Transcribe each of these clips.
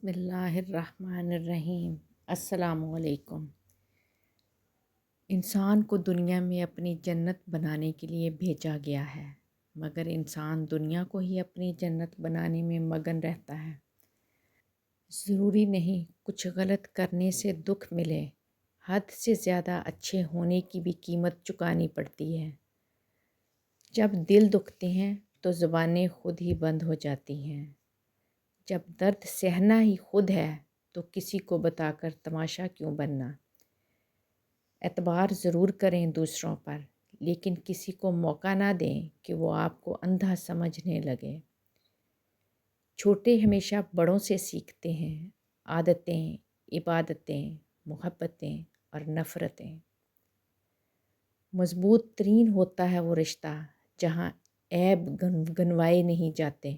بسم اللہ الرحمن الرحیم۔ السلام علیکم۔ انسان کو دنیا میں اپنی جنت بنانے کے لیے بھیجا گیا ہے، مگر انسان دنیا کو ہی اپنی جنت بنانے میں مگن رہتا ہے۔ ضروری نہیں کچھ غلط کرنے سے دکھ ملے، حد سے زیادہ اچھے ہونے کی بھی قیمت چکانی پڑتی ہے۔ جب دل دکھتے ہیں تو زبانیں خود ہی بند ہو جاتی ہیں۔ جب درد سہنا ہی خود ہے تو کسی کو بتا کر تماشا کیوں بننا۔ اعتبار ضرور کریں دوسروں پر، لیکن کسی کو موقع نہ دیں کہ وہ آپ کو اندھا سمجھنے لگے۔ چھوٹے ہمیشہ بڑوں سے سیکھتے ہیں، عادتیں، عبادتیں، محبتیں اور نفرتیں۔ مضبوط ترین ہوتا ہے وہ رشتہ جہاں عیب گنوائے نہیں جاتے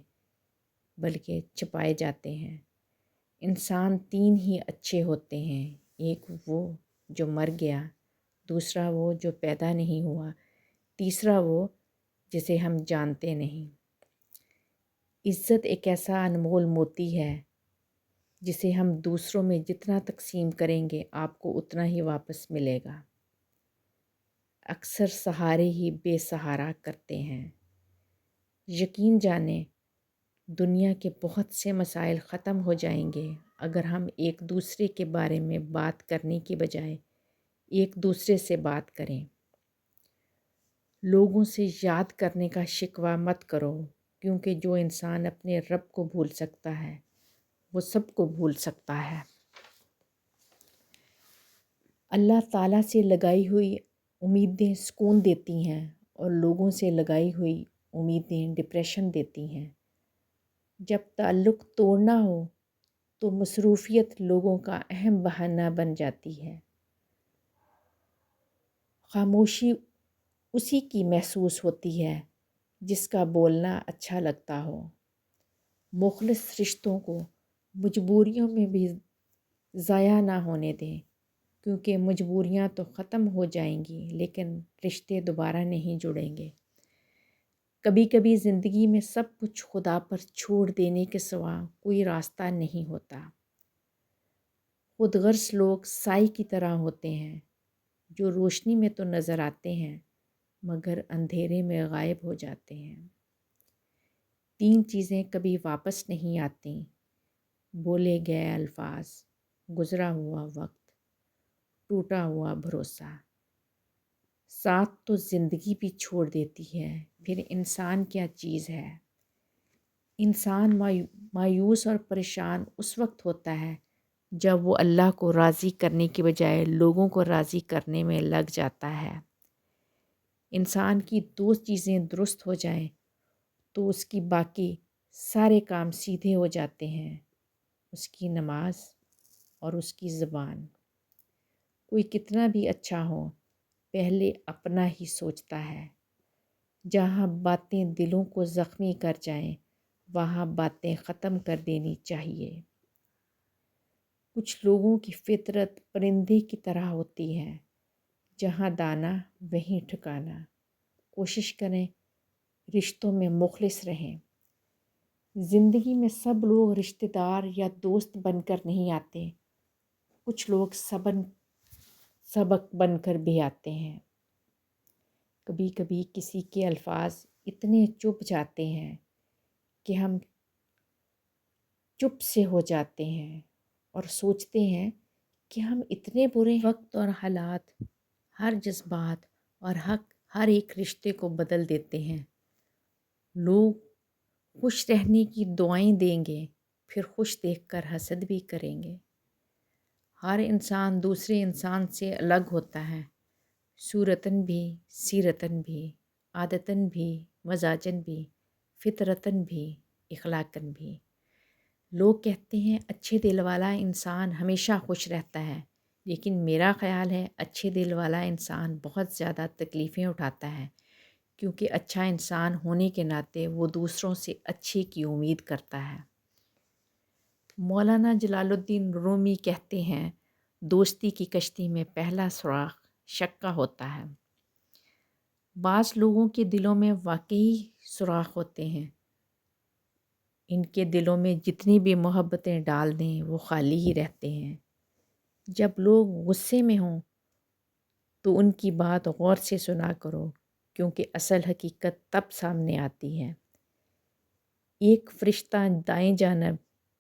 بلکہ چھپائے جاتے ہیں۔ انسان تین ہی اچھے ہوتے ہیں، ایک وہ جو مر گیا، دوسرا وہ جو پیدا نہیں ہوا، تیسرا وہ جسے ہم جانتے نہیں۔ عزت ایک ایسا انمول موتی ہے جسے ہم دوسروں میں جتنا تقسیم کریں گے آپ کو اتنا ہی واپس ملے گا۔ اکثر سہارے ہی بے سہارا کرتے ہیں۔ یقین جانیں دنیا کے بہت سے مسائل ختم ہو جائیں گے اگر ہم ایک دوسرے کے بارے میں بات کرنے کی بجائے ایک دوسرے سے بات کریں۔ لوگوں سے یاد کرنے کا شکوہ مت کرو، کیونکہ جو انسان اپنے رب کو بھول سکتا ہے وہ سب کو بھول سکتا ہے۔ اللہ تعالیٰ سے لگائی ہوئی امیدیں سکون دیتی ہیں اور لوگوں سے لگائی ہوئی امیدیں ڈپریشن دیتی ہیں۔ جب تعلق توڑنا ہو تو مصروفیت لوگوں کا اہم بہانہ بن جاتی ہے۔ خاموشی اسی کی محسوس ہوتی ہے جس کا بولنا اچھا لگتا ہو۔ مخلص رشتوں کو مجبوریوں میں بھی ضائع نہ ہونے دیں، کیونکہ مجبوریاں تو ختم ہو جائیں گی لیکن رشتے دوبارہ نہیں جڑیں گے۔ کبھی کبھی زندگی میں سب کچھ خدا پر چھوڑ دینے کے سوا کوئی راستہ نہیں ہوتا۔ خود غرض لوگ سائی کی طرح ہوتے ہیں جو روشنی میں تو نظر آتے ہیں مگر اندھیرے میں غائب ہو جاتے ہیں۔ تین چیزیں کبھی واپس نہیں آتیں: بولے گئے الفاظ، گزرا ہوا وقت، ٹوٹا ہوا بھروسہ۔ ساتھ تو زندگی بھی چھوڑ دیتی ہے، پھر انسان کیا چیز ہے۔ انسان مایوس اور پریشان اس وقت ہوتا ہے جب وہ اللہ کو راضی کرنے کی بجائے لوگوں کو راضی کرنے میں لگ جاتا ہے۔ انسان کی دو چیزیں درست ہو جائیں تو اس کی باقی سارے کام سیدھے ہو جاتے ہیں، اس کی نماز اور اس کی زبان۔ کوئی کتنا بھی اچھا ہو پہلے اپنا ہی سوچتا ہے۔ جہاں باتیں دلوں کو زخمی کر جائیں وہاں باتیں ختم کر دینی چاہیے۔ کچھ لوگوں کی فطرت پرندے کی طرح ہوتی ہے، جہاں دانا وہیں ٹھکانا۔ کوشش کریں رشتوں میں مخلص رہیں۔ زندگی میں سب لوگ رشتہ دار یا دوست بن کر نہیں آتے، کچھ لوگ سبق بن کر بھی آتے ہیں۔ کبھی کبھی کسی کے الفاظ اتنے چبھ جاتے ہیں کہ ہم چپ سے ہو جاتے ہیں اور سوچتے ہیں کہ ہم اتنے برے وقت اور حالات، ہر جذبات اور ہر ایک رشتے کو بدل دیتے ہیں۔ لوگ خوش رہنے کی دعائیں دیں گے، پھر خوش دیکھ کر حسد بھی کریں گے۔ ہر انسان دوسرے انسان سے الگ ہوتا ہے، صورتاً بھی، سیرتاً بھی، عادتاً بھی، مزاجاً بھی، فطرتاً بھی، اخلاقاً بھی۔ لوگ کہتے ہیں اچھے دل والا انسان ہمیشہ خوش رہتا ہے، لیکن میرا خیال ہے اچھے دل والا انسان بہت زیادہ تکلیفیں اٹھاتا ہے، کیونکہ اچھا انسان ہونے کے ناطے وہ دوسروں سے اچھے کی امید کرتا ہے۔ مولانا جلال الدین رومی کہتے ہیں دوستی کی کشتی میں پہلا سراغ شک کا ہوتا ہے۔ بعض لوگوں کے دلوں میں واقعی سوراخ ہوتے ہیں ان کے دلوں میں جتنی بھی محبتیں ڈال دیں وہ خالی ہی رہتے ہیں۔ جب لوگ غصے میں ہوں تو ان کی بات غور سے سنا کرو، کیونکہ اصل حقیقت تب سامنے آتی ہے۔ ایک فرشتہ دائیں جانب،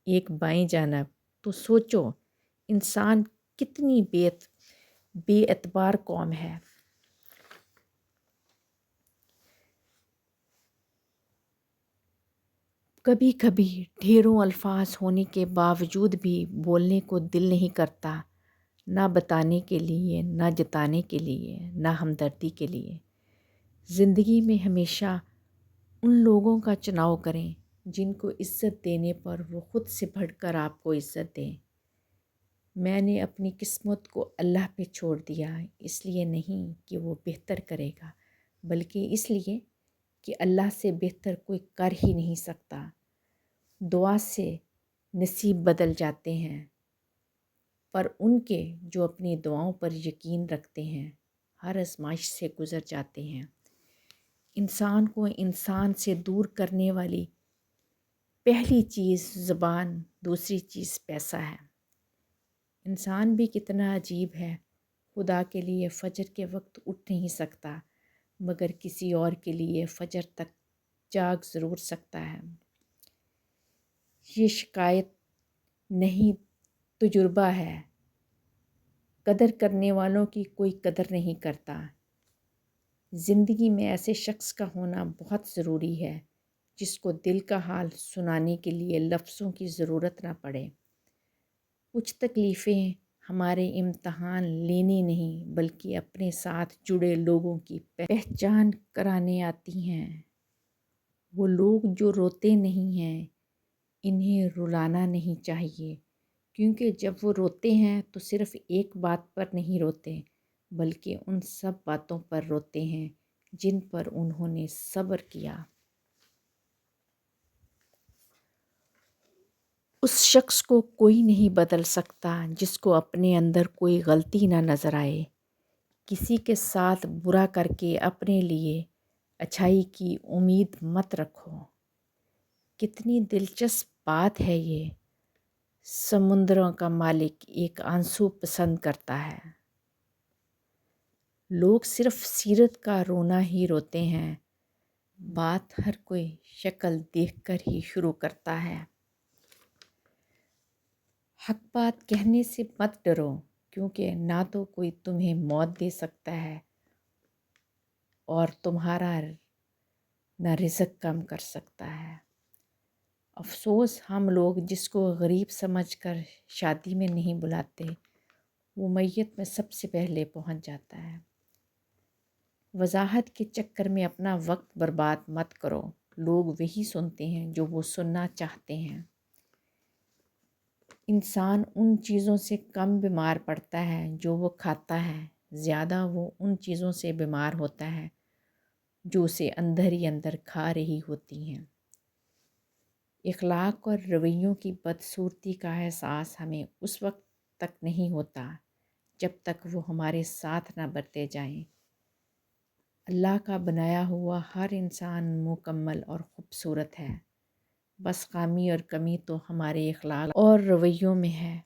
ایک بائیں جانب، تو سوچو انسان کتنی بے اعتبار قوم ہے۔ کبھی کبھی ڈھیروں الفاظ ہونے کے باوجود بھی بولنے کو دل نہیں کرتا، نہ بتانے کے لیے، نہ جتانے کے لیے، نہ ہمدردی کے لیے۔ زندگی میں ہمیشہ ان لوگوں کا چناؤ کریں جن کو عزت دینے پر وہ خود سے بڑھ کر آپ کو عزت دیں۔ میں نے اپنی قسمت کو اللہ پہ چھوڑ دیا، اس لیے نہیں کہ وہ بہتر کرے گا، بلکہ اس لیے کہ اللہ سے بہتر کوئی کر ہی نہیں سکتا۔ دعا سے نصیب بدل جاتے ہیں، پر ان کے جو اپنی دعاؤں پر یقین رکھتے ہیں ہر آزمائش سے گزر جاتے ہیں۔ انسان کو انسان سے دور کرنے والی پہلی چیز زبان، دوسری چیز پیسہ ہے۔ انسان بھی کتنا عجیب ہے، خدا کے لیے فجر کے وقت اٹھ نہیں سکتا، مگر کسی اور کے لیے فجر تک جاگ ضرور سکتا ہے۔ یہ شکایت نہیں، تجربہ ہے۔ قدر کرنے والوں کی کوئی قدر نہیں کرتا۔ زندگی میں ایسے شخص کا ہونا بہت ضروری ہے جس کو دل کا حال سنانے کے لیے لفظوں کی ضرورت نہ پڑے۔ کچھ تکلیفیں ہمارے امتحان لینے نہیں بلکہ اپنے ساتھ جڑے لوگوں کی پہچان کرانے آتی ہیں۔ وہ لوگ جو روتے نہیں ہیں انہیں رلانا نہیں چاہیے، کیونکہ جب وہ روتے ہیں تو صرف ایک بات پر نہیں روتے بلکہ ان سب باتوں پر روتے ہیں جن پر انہوں نے صبر کیا۔ اس شخص کو کوئی نہیں بدل سکتا جس کو اپنے اندر کوئی غلطی نہ نظر آئے۔ کسی کے ساتھ برا کر کے اپنے لیے اچھائی کی امید مت رکھو۔ کتنی دلچسپ بات ہے یہ، سمندروں کا مالک ایک آنسو پسند کرتا ہے۔ لوگ صرف سیرت کا رونا ہی روتے ہیں، بات ہر کوئی شکل دیکھ کر ہی شروع کرتا ہے۔ حق بات کہنے سے مت ڈرو، کیونکہ نہ تو کوئی تمہیں موت دے سکتا ہے اور تمہارا نہ رزق کم کر سکتا ہے۔ افسوس ہم لوگ جس کو غریب سمجھ کر شادی میں نہیں بلاتے وہ میت میں سب سے پہلے پہنچ جاتا ہے۔ وضاحت کے چکر میں اپنا وقت برباد مت کرو، لوگ وہی سنتے ہیں جو وہ سننا چاہتے ہیں۔ انسان ان چیزوں سے کم بیمار پڑتا ہے جو وہ کھاتا ہے، زیادہ وہ ان چیزوں سے بیمار ہوتا ہے جو اسے اندر ہی اندر کھا رہی ہوتی ہیں۔ اخلاق اور رویوں کی بدصورتی کا احساس ہمیں اس وقت تک نہیں ہوتا جب تک وہ ہمارے ساتھ نہ برتے جائیں۔ اللہ کا بنایا ہوا ہر انسان مکمل اور خوبصورت ہے، بس خامی اور کمی تو ہمارے اخلاق اور رویوں میں ہے۔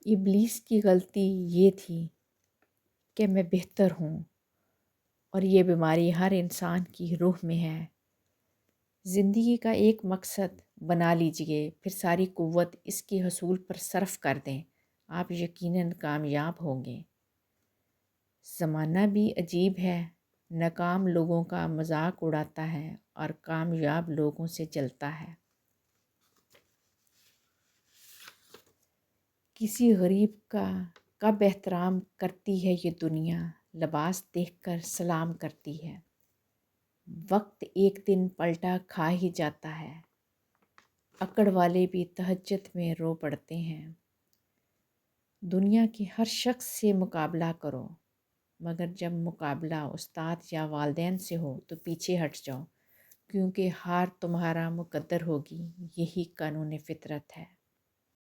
ابلیس کی غلطی یہ تھی کہ میں بہتر ہوں، اور یہ بیماری ہر انسان کی روح میں ہے۔ زندگی کا ایک مقصد بنا لیجئے، پھر ساری قوت اس کے حصول پر صرف کر دیں، آپ یقیناً کامیاب ہوں گے۔ زمانہ بھی عجیب ہے، ناکام لوگوں کا مذاق اڑاتا ہے اور کامیاب لوگوں سے جلتا ہے۔ کسی غریب کا کب احترام کرتی ہے یہ دنیا، لباس دیکھ کر سلام کرتی ہے۔ وقت ایک دن پلٹا کھا ہی جاتا ہے، اکڑ والے بھی تہجد میں رو پڑتے ہیں۔ دنیا کے ہر شخص سے مقابلہ کرو، مگر جب مقابلہ استاد یا والدین سے ہو تو پیچھے ہٹ جاؤ، کیونکہ ہار تمہارا مقدر ہوگی، یہی قانون فطرت ہے۔